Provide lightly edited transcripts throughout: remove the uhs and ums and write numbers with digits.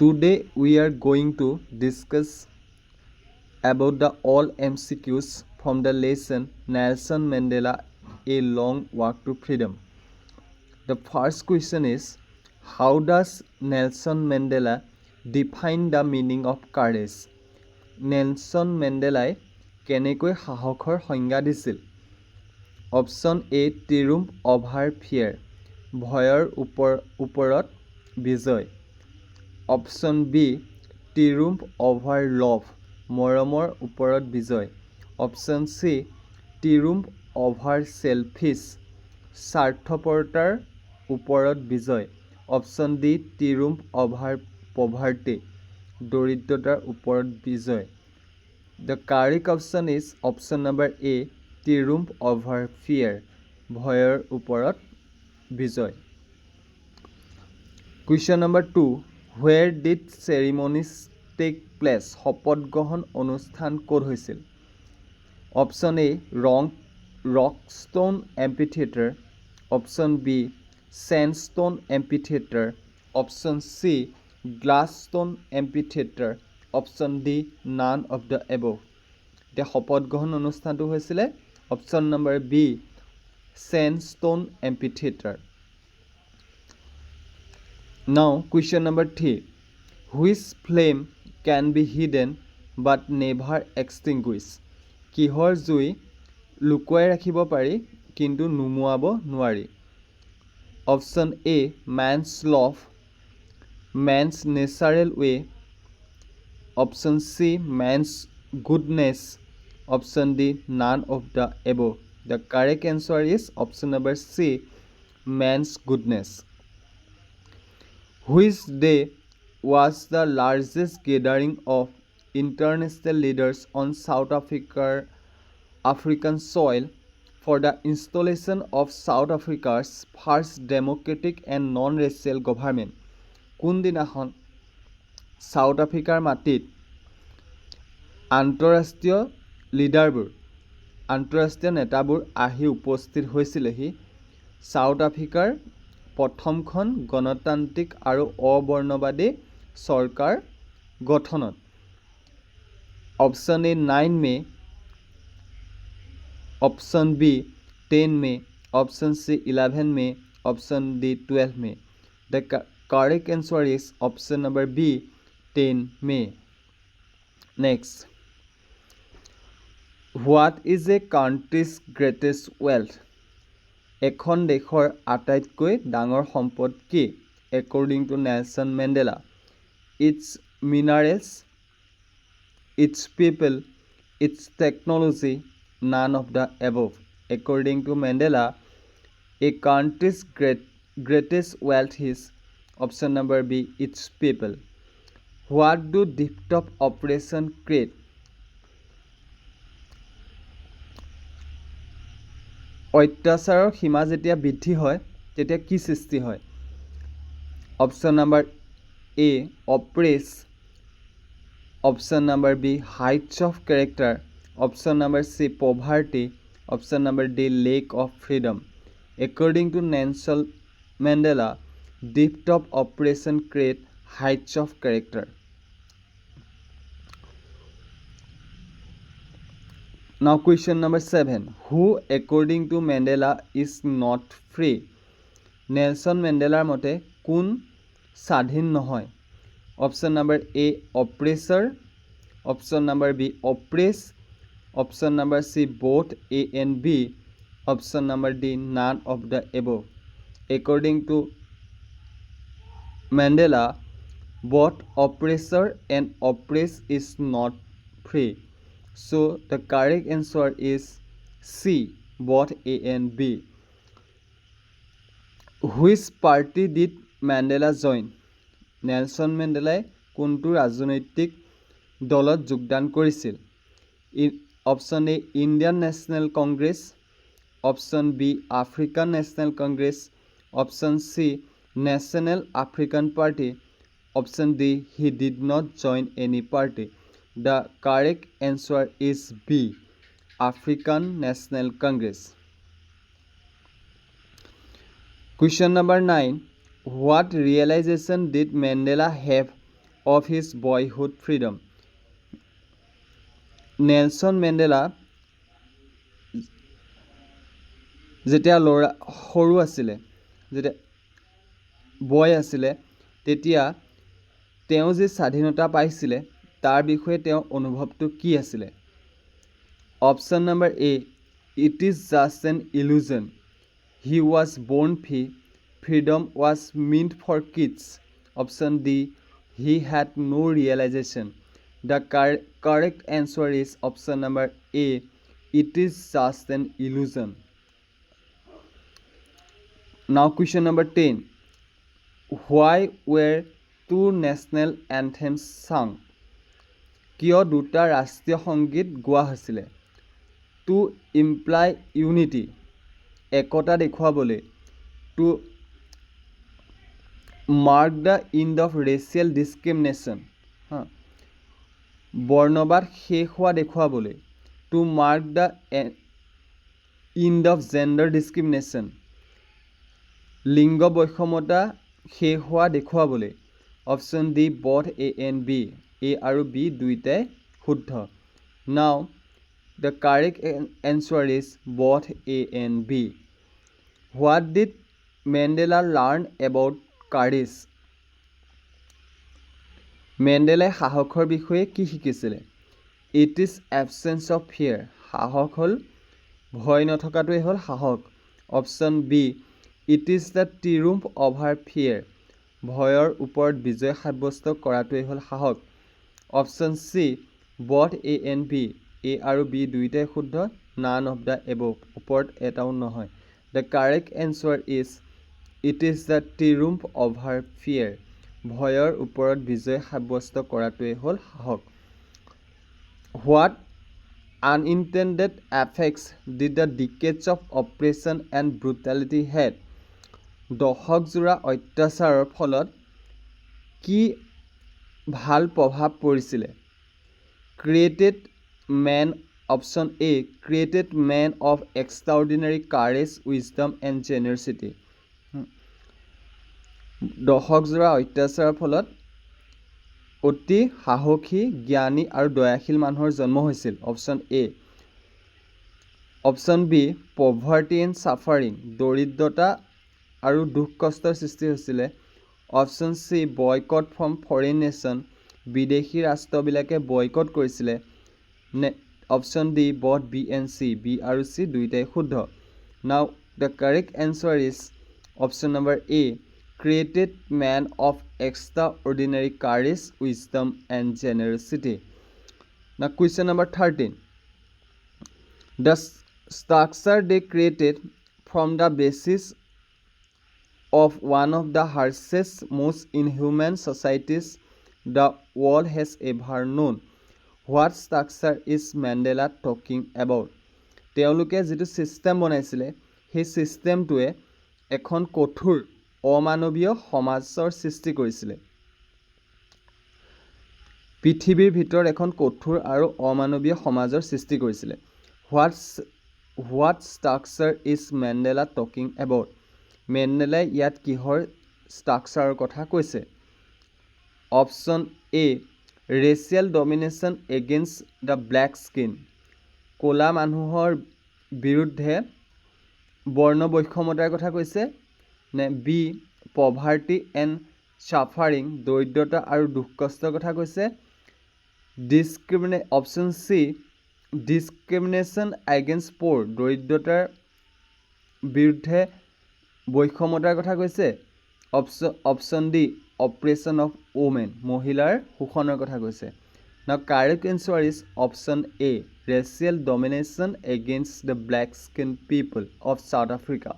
Today we are going to discuss about the all MCQs from the lesson Nelson Mandela A Long Walk to Freedom. The first question is, how does Nelson Mandela define the meaning of courage? Nelson Mandela কেনেকৈ সাহসৰ সংজ্ঞা দিছিল? Option A টিৰুম্ফ over fear, ভয়ৰ ওপৰত বিজয়। Option B টিৰুম্ফ over love, মৰমৰ ওপৰত বিজয়। Option C টিৰুম্ফ over selfish, স্বাৰ্থপৰতাৰ ওপৰত বিজয়। Option D টিৰুম্ফ over poverty, দৰিদ্ৰতাৰ ওপৰত বিজয়। The correct option is option number A, triumph over fear, ভয়ৰ ওপৰত বিজয়। Question number 2, where did ceremonies take place? শপত গ্ৰহণ অনুষ্ঠান ক'ত হৈছিল? Option A, Rockstone Amphitheatre. Option B, Sandstone Amphitheatre. Option C, Gladstone Amphitheatre. Option D, none of the above. The শপত গ্ৰহণ অনুষ্ঠানটো হৈছিলে option number B, Sandstone Amphitheatre. Now question number 3, which flame can be hidden but never extinguished? কিহৰ জুই লুকুৱাই ৰাখিব পাৰি কিন্তু নুমুৱাব নোৱাৰি? Option A man's love, man's natural way. Option C, man's goodness. Option D, none of the above. The correct answer is option number C, man's goodness. Which day was the largest gathering of international leaders on South African soil for the installation of South Africa's first democratic and non-racial government? কোনদিনাখন south আফ্ৰিকাৰ মাটিত আন্তঃৰাষ্ট্ৰীয় নেতাবোৰ আহি উপস্থিত হৈছিলেহি south আফ্ৰিকাৰ প্ৰথমখন গণতান্ত্ৰিক আৰু অবৰ্ণবাদী চৰকাৰ গঠনত? Option A 9 May, option B 10 May, option C 11 May, option D 12 May. The correct answer is option number B, 10 May. Next, what is a country's greatest wealth? এখন দেশৰ আটাইতকৈ ডাঙৰ সম্পদ কি? According to Nelson Mandela, its minerals, its people, its technology, none of the above. According to Mandela, a country's greatest wealth is option number B, its people. What do deep-top operation create? অত্যাচাৰৰ সীমা যেতিয়া বৃদ্ধি হয় তেতিয়া কি সৃষ্টি হয়? Option number A oppressed, option number B heights of character, option number C poverty, option number D lack of freedom. According to Nelson Mandela, deep-top operation create heights of character. Now question number 7, who according to Mandela is not free? Nelson মেণ্ডেলাৰ মতে কোন স্বাধীন নহয়? Option number A oppressor, option number B oppressed, option number C both A and B, option number D, none of the above. According to Mandela, both oppressor and oppressed is not free. So the correct answer is C, both A and B. Which party did Mandela join? Nelson মেণ্ডেলাই কোনটো ৰাজনৈতিক দলত যোগদান কৰিছিল? Option A Indian National Congress, option B African National Congress, option C National African Party, option D he did not join any party. The correct answer is B, African National Congress. Question number 9, what realization did Mandela have of his boyhood freedom. Nelson Mandela যেতিয়া সৰু আছিলে, যেতিয়া বয় আছিলে, তেতিয়া তেওঁ যে স্বাধীনতা পাইছিলে তাৰ বিষয়ে তেওঁৰ অনুভৱটো কি আছিলে? Option number A, it is just an illusion, he was born free, freedom was meant for kids. Option D, he had no realisation. The correct answer is option number A, it is just an illusion. Now question number 10. Why were two national anthems sung? কিয় দুটা ৰাষ্ট্ৰীয় সংগীত গোৱা হৈছিলে? To imply unity, একতা দেখুৱাবলৈ। To mark the end of racial discrimination, বৰ্ণবাদ শেষ হোৱা দেখুৱাবলৈ। To mark the end of gender discrimination, লিংগ বৈষমতা শেষ হোৱা দেখুৱাবলৈ। Option D, both A and B, A আৰু বি দুইটাই শুদ্ধ। Now the correct answer is both A and B. What did Mandela learn about courage? মেণ্ডেলাই সাহসৰ বিষয়ে কি শিকিছিলে? It is absence of fear, সাহস হ'ল ভয় নথকাটোৱেই হ'ল সাহস। Option B, it is the triumph over fear, ভয়ৰ ওপৰত বিজয় সাব্যস্ত কৰাটোৱেই হ'ল সাহস। Option C, both A and B, A আৰু বি দুইটাই শুদ্ধ। নান অফ দ্য এবভ, ওপৰত এটাও নহয়। The correct answer is it is the triumph over fear, ভয়ৰ ওপৰত বিজয় সাব্যস্ত কৰাটোৱেই হ'ল সাহস। What unintended effects did the decades of oppression and brutality have? দশকজোৰা অত্যাচাৰৰ ফলত কি ভাল প্ৰভাৱ পৰিছিলে? Created men, option A, created men of extraordinary courage, wisdom and generosity. দশকজোৰা অত্যাচাৰৰ ফলত অতি সাহসী, জ্ঞানী আৰু দয়াশীল মানুহৰ জন্ম হৈছিল। Option A. Option B, poverty and suffering, দৰিদ্ৰতা আৰু দুখ কষ্টৰ সৃষ্টি হৈছিলে। Option C, boycott from foreign nation, বিদেশী ৰাষ্ট্ৰবিলাকে বয়কট কৰিছিলে। Option D, both B and C, B আৰু চি দুইটাই শুদ্ধ। Now the correct answer is option number A, created men of extraordinary courage, wisdom and generosity. Now question number 13. The structure they created from the basis of one of the harshest, most inhuman societies the world has ever known. What structure is Mandela talking about? তেওঁলোকে যিটো system বনাইছিলে সেই ছিষ্টেমটোৱে এখন কঠোৰ অমানৱীয় সমাজৰ সৃষ্টি কৰিছিলে। পৃথিৱীৰ ভিতৰত এখন কঠোৰ আৰু অমানৱীয় সমাজৰ সৃষ্টি কৰিছিলে। What structure is Mandela talking about? মেণ্ডেলাই ইয়াত কিহৰ ষ্ট্ৰাকচাৰৰ কথা কৈছে? Option A, racial domination against the black skin, ক'লা মানুহৰ বিৰুদ্ধে বৰ্ণ বৈষমতাৰ কথা কৈছে নে? বি, পভাৰ্টি এণ্ড ছাফাৰিং, দৰিদ্ৰতা আৰু দুখ কষ্টৰ কথা কৈছে। Option C, discrimination against poor, দৰিদ্ৰতাৰ বিৰুদ্ধে বৈষমতাৰ কথা কৈছে। Option D, oppression of women, মহিলাৰ শোষণৰ কথা কৈছে। Now correct answer is option A, racial domination against the black skin people of South Africa.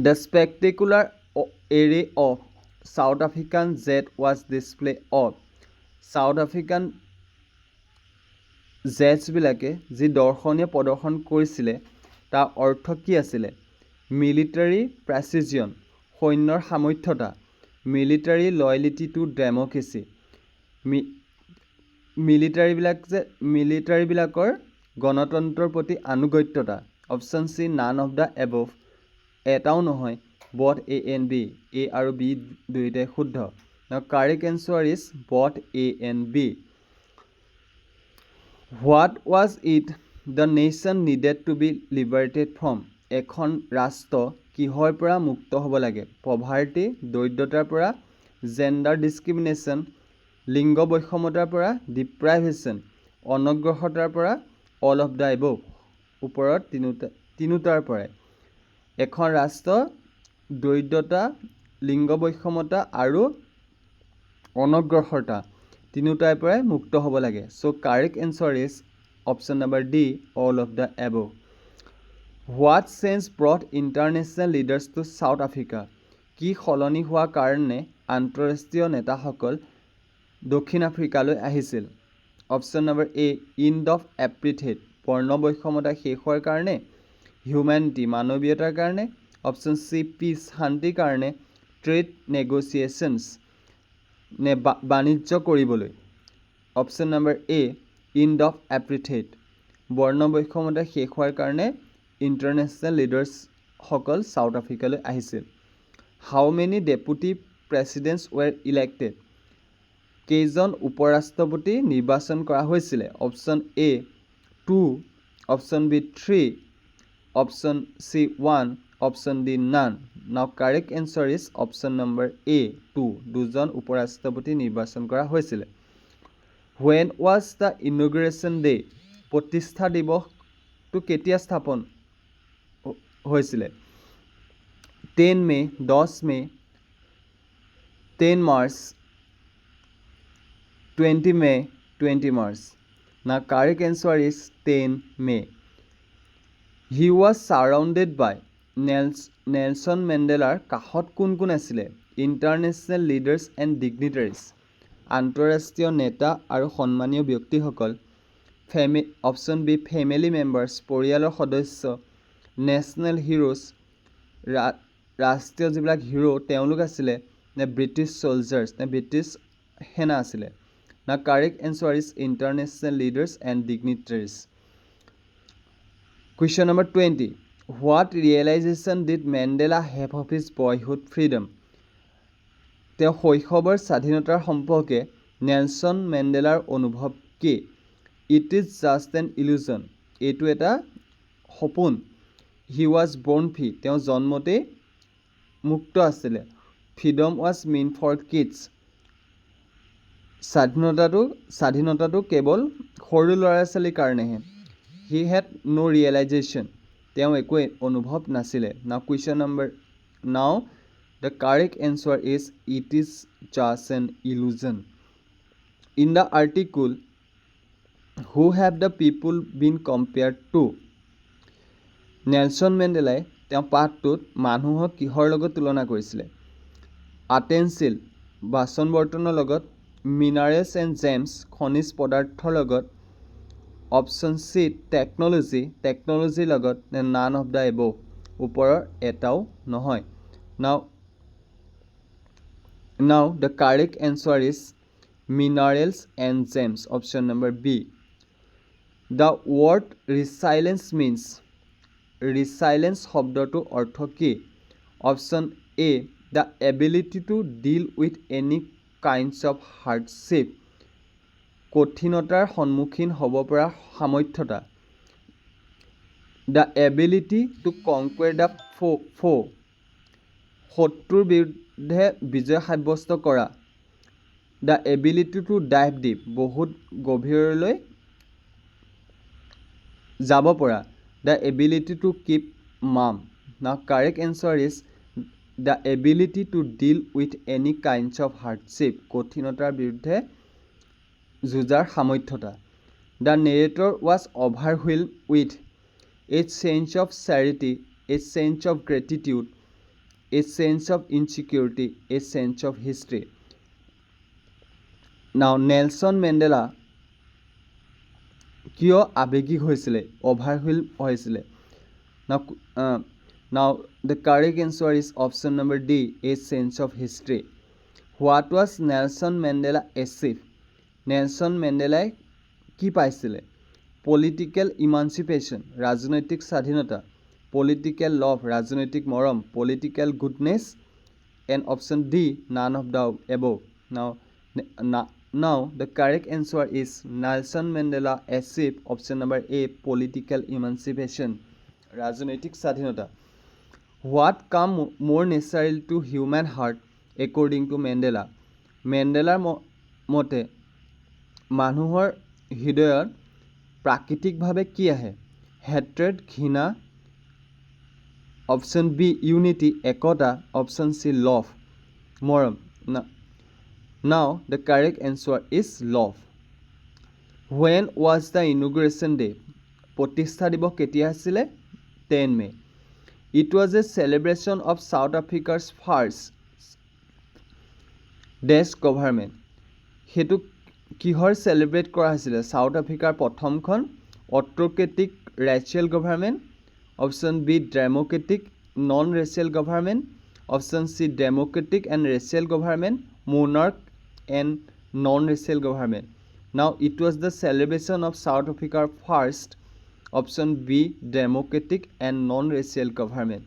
The spectacular array of South African jet was display of, South African জেটছবিলাকে যি দৰ্শনীয় প্ৰদৰ্শন কৰিছিলে তাৰ অৰ্থ কি আছিলে? মিলিটাৰী প্ৰেচিজন, সৈন্যৰ সামৰ্থ্যতা, মিলিটাৰী লয়েলিটি টু ডেম'ক্ৰেচি, মিলিটাৰীবিলাকৰ গণতন্ত্ৰৰ প্ৰতি আনুগত্যতা। Option C, none of the above, এটাও নহয়। Both A and B, A আৰু বি দুয়োটাই শুদ্ধ। Now correct answer is both A and B. What was it the nation needed to be liberated from? এখন ৰাষ্ট্ৰ কিহৰ পৰা মুক্ত হ'ব লাগে? পভাৰ্টি, দৰিদ্ৰতাৰ পৰা, জেণ্ডাৰ ডিছক্ৰিমিনেশ্যন, লিংগ বৈষম্যতাৰ পৰা, ডিপ্ৰাইভেশ্যন, অনগ্ৰসৰতাৰ পৰা, অল অফ দ্য এবভ। ওপৰত তিনিটাৰ পৰাই। এখন ৰাষ্ট্ৰ দৰিদ্ৰতা, লিংগ বৈষম্যতা আৰু অনগ্ৰসৰতা তিনিটাৰ পৰাই মুক্ত হ'ব লাগে। So' correct answer is option number D, all of the above. What change brought international leaders to South Africa? কি সলনি হোৱাৰ কাৰণে আন্তঃৰাষ্ট্ৰীয় নেতাসকল দক্ষিণ আফ্ৰিকালৈ আহিছিল? Option number A, end of apartheid, বৰ্ণ বৈষম্যতা শেষ হোৱাৰ কাৰণে, হিউমেনিটি, মানৱীয়তাৰ কাৰণে, অপশ্যন চি, পিচ, শান্তিৰ কাৰণে, ট্ৰেড নেগচিয়েশ্যনছ, নে বাণিজ্য কৰিবলৈ। Option number A, end of apartheid, বৰ্ণ বৈষম্যতা শেষ হোৱাৰ কাৰণে ইণ্টাৰনেশ্যনেল লিডাৰ্ছসকল চাউথ আফ্ৰিকালৈ আহিছিল। How many deputy presidents were elected? কেইজন উপৰাষ্ট্ৰপতি নিৰ্বাচন কৰা হৈছিলে? Option A 2, option B 3, option C 1, option D none. Now correct answer is option number A 2, দুজন উপৰাষ্ট্ৰপতি নিৰ্বাচন কৰা হৈছিলে। When was the inauguration day? প্ৰতিষ্ঠা দিৱসটো কেতিয়া স্থাপন হৈছিলে? 10 May, 10 May, 10 March, 20 May, 20 March. Now correct answer is 10 May. He was surrounded by, Nelson মেণ্ডেলাৰ কাষত কোন কোন আছিলে? ইণ্টাৰনেশ্যনেল লিডাৰ্ছ এণ্ড ডিগনিটাৰিজ, আন্তঃৰাষ্ট্ৰীয় নেতা আৰু সন্মানীয় ব্যক্তিসকল। অপশ্যন বি, ফেমিলি মেম্বাৰ্ছ, পৰিয়ালৰ সদস্য। নেশ্যনেল হিৰোজ, ৰাষ্ট্ৰীয় যিবিলাক হিৰো তেওঁলোক আছিলে, নে ব্ৰিটিছ ছলজাৰ্ছ, নে ব্ৰিটিছ সেনা আছিলে? Now correct answer is international leaders and dignitaries. Question number 20, what realization did Mandela have of his boyhood freedom? তেওঁ শৈশৱৰ স্বাধীনতাৰ সম্পৰ্কে নেলছন মেণ্ডেলাৰ অনুভৱ কি? It is just an illusion, এইটো এটা সপোন। হি ৱাজ বৰ্ন ফ্ৰী, তেওঁ জন্মতেই মুক্ত আছিলে। Freedom was mean for kids, স্বাধীনতাটো কেৱল সৰু ল'ৰা ছোৱালীৰ কাৰণেহে। হি হেড ন' ৰিয়েলাইজেশ্যন, তেওঁ একো অনুভৱ নাছিলে। Now question number, now the correct answer is it is just an illusion. In the article who have the people been compared to? Nelson মেণ্ডেলাই তেওঁ পাঠটোত মানুহক কিহৰ লগত তুলনা কৰিছিলে? আটেনচিল, বাচন বৰ্তনৰ লগত, মিনাৰেলছ এণ্ড জেমছ, খনিজ পদাৰ্থৰ লগত, অপশ্যন চি, টেকন'লজিৰ লগত, নে নান অফ দ্য এবভ, ওপৰৰ এটাও নহয়। Now the correct answer is minerals and gems, option number B. The word resilience means, resilience শব্দটোৰ অৰ্থ কি? Option A, the ability to deal with any kinds of hardship, কঠিনতাৰ সন্মুখীন হ'ব পৰা সামৰ্থ্যতা। The ability to conquer the foe, শত্ৰুৰ বিৰুদ্ধে বিজয় সাব্যস্ত কৰা। The ability to dive deep, বহুত গভীৰলৈ যাব পৰা। The ability to keep mum. Now correct answer is the ability to deal with any kinds of hardship, কঠিনতাৰ বিৰুদ্ধে যুঁজাৰ সামৰ্থ্যতা। The narrator was overwhelmed with a change of charity, a change of gratitude, a change of insecurity, a change of history. Now Nelson Mandela কিয় আৱেগিক হৈছিলে, overwhelmed হৈছিলে? Now the correct answer is option number D, a change of history. What was Nelson Mandela achieve? Nelson মেণ্ডেলাই কি পাইছিলে? Political ইমাঞ্চিপেশ্যন, ৰাজনৈতিক স্বাধীনতা, political love, ৰাজনৈতিক মৰম, political goodness, and option D, naan of the above, Now the correct answer is Nelson Mandela achieved option number A, political emancipation, ৰাজনৈতিক স্বাধীনতা. What come more natural to human heart according to Mandela? মেণ্ডেলাৰ মতে মানুহৰ হৃদয়ত প্ৰাকৃতিকভাৱে কি আহে? হেট্ৰেড, ঘৃণা, option B unity, একতা, option C love, মৰম. Now the correct answer is love. When was the inauguration day? প্ৰতিষ্ঠা দিৱস কেতিয়া আছিলে? 10 May. It was a celebration of South Africa's first dash government. সেইটো কিহৰ চেলিব্ৰেট কৰা হৈছিলে? চাউথ আফ্ৰিকাৰ প্ৰথমখন autocratic racial government, option B democratic non racial government, option C democratic and racial government, monarch and non racial government. Now it was the celebration of South Africa's first, option B, democratic and non-racial government.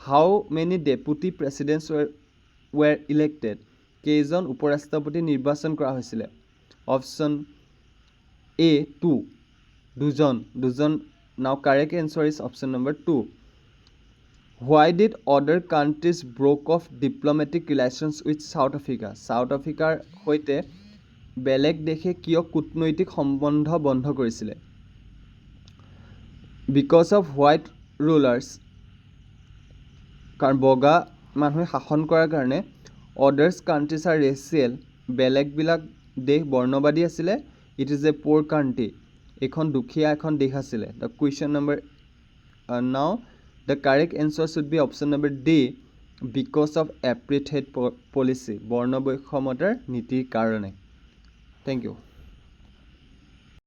How many deputy presidents were elected? কেইজন উপৰাষ্ট্ৰপতি নিৰ্বাচন কৰা হৈছিলে? Option A 2, দুজন. Now correct answer is option number 2. Why did other countries broke off diplomatic relations with South Africa? South Africa সৈতে বেলেগ দেশে কিয় কূটনৈতিক সম্বন্ধ বন্ধ কৰিছিলে? Because of white rulers, কাৰণ বগা মানুহে শাসন কৰাৰ কাৰণে. Others countries are racial, বেলেগবিলাক দেশ বৰ্ণবাদী আছিলে. It is a poor country, এখন দুখীয়া এখন দেশ আছিলে. The question number now the correct answer should be option number D, because of apartheid policy, বৰ্ণ বৈষমতাৰ নীতিৰ কাৰণে. Thank you.